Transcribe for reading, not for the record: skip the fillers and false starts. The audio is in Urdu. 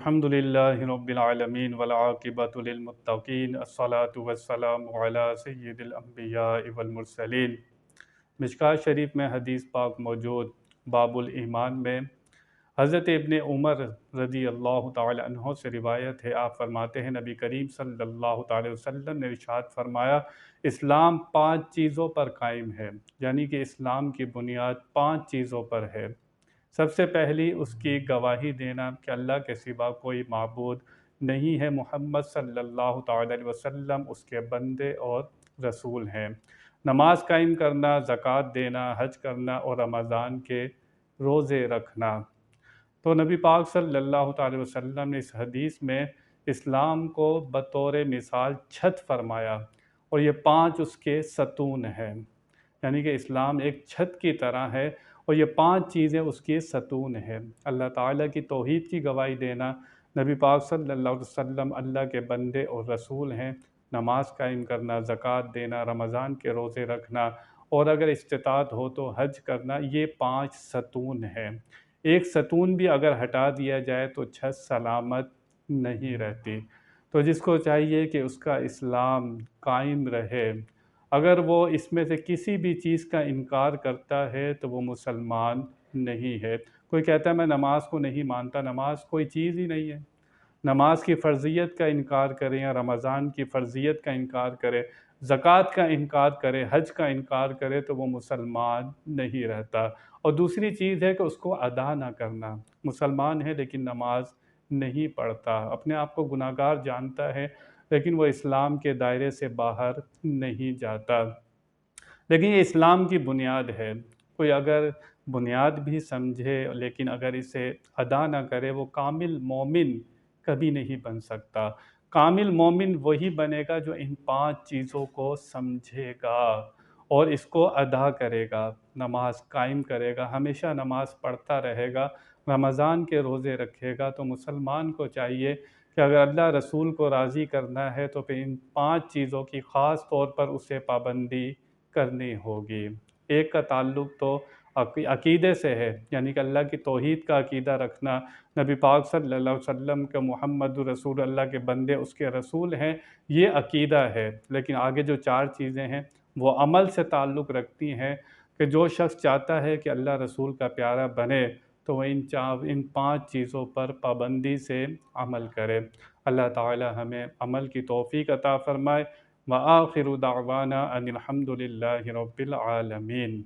الحمدللہ رب العالمین والعاقبۃ للمتقین الصلاۃ والسلام علی سید الانبیاء والمرسلین۔ مشکوٰۃ شریف میں حدیث پاک موجود باب الایمان میں حضرت ابن عمر رضی اللہ تعالی عنہ سے روایت ہے، آپ فرماتے ہیں نبی کریم صلی اللہ تعالی وسلم نے ارشاد فرمایا، اسلام 5 چیزوں پر قائم ہے، یعنی کہ اسلام کی بنیاد 5 چیزوں پر ہے۔ سب سے پہلی اس کی گواہی دینا کہ اللہ کے سوا کوئی معبود نہیں ہے، محمد صلی اللہ تعالی علیہ وسلم اس کے بندے اور رسول ہیں۔ نماز قائم کرنا، زکوٰۃ دینا، حج کرنا اور رمضان کے روزے رکھنا۔ تو نبی پاک صلی اللہ تعالی وسلم نے اس حدیث میں اسلام کو بطور مثال چھت فرمایا، اور یہ 5 اس کے ستون ہیں، یعنی کہ اسلام ایک چھت کی طرح ہے اور یہ 5 چیزیں اس کی ستون ہیں۔ اللہ تعالیٰ کی توحید کی گواہی دینا، نبی پاک صلی اللہ علیہ وسلم اللہ کے بندے اور رسول ہیں، نماز قائم کرنا، زکوٰۃ دینا، رمضان کے روزے رکھنا، اور اگر استطاعت ہو تو حج کرنا، یہ 5 ستون ہیں۔ ایک ستون بھی اگر ہٹا دیا جائے تو چھت سلامت نہیں رہتی۔ تو جس کو چاہیے کہ اس کا اسلام قائم رہے، اگر وہ اس میں سے کسی بھی چیز کا انکار کرتا ہے تو وہ مسلمان نہیں ہے۔ کوئی کہتا ہے میں نماز کو نہیں مانتا، نماز کوئی چیز ہی نہیں ہے۔ نماز کی فرضیت کا انکار کرے یا رمضان کی فرضیت کا انکار کرے، زکوٰۃ کا انکار کرے، حج کا انکار کرے تو وہ مسلمان نہیں رہتا۔ اور دوسری چیز ہے کہ اس کو ادا نہ کرنا، مسلمان ہے لیکن نماز نہیں پڑھتا، اپنے آپ کو گناہ گار جانتا ہے لیکن وہ اسلام کے دائرے سے باہر نہیں جاتا۔ لیکن یہ اسلام کی بنیاد ہے، کوئی اگر بنیاد بھی سمجھے لیکن اگر اسے ادا نہ کرے وہ کامل مومن کبھی نہیں بن سکتا۔ کامل مومن وہی بنے گا جو ان 5 چیزوں کو سمجھے گا اور اس کو ادا کرے گا، نماز قائم کرے گا، ہمیشہ نماز پڑھتا رہے گا، رمضان کے روزے رکھے گا۔ تو مسلمان کو چاہیے کہ اگر اللہ رسول کو راضی کرنا ہے تو پھر ان 5 چیزوں کی خاص طور پر اسے پابندی کرنی ہوگی۔ ایک کا تعلق تو عقیدے سے ہے، یعنی کہ اللہ کی توحید کا عقیدہ رکھنا، نبی پاک صلی اللہ علیہ وسلم کا محمد رسول اللہ کے بندے اس کے رسول ہیں، یہ عقیدہ ہے۔ لیکن آگے جو 4 چیزیں ہیں وہ عمل سے تعلق رکھتی ہیں کہ جو شخص چاہتا ہے کہ اللہ رسول کا پیارا بنے تو وہ ان 5 چیزوں پر پابندی سے عمل کرے۔ اللہ تعالی ہمیں عمل کی توفیق عطا فرمائے۔ وآخر دعوانا ان الحمد للہ رب العالمین۔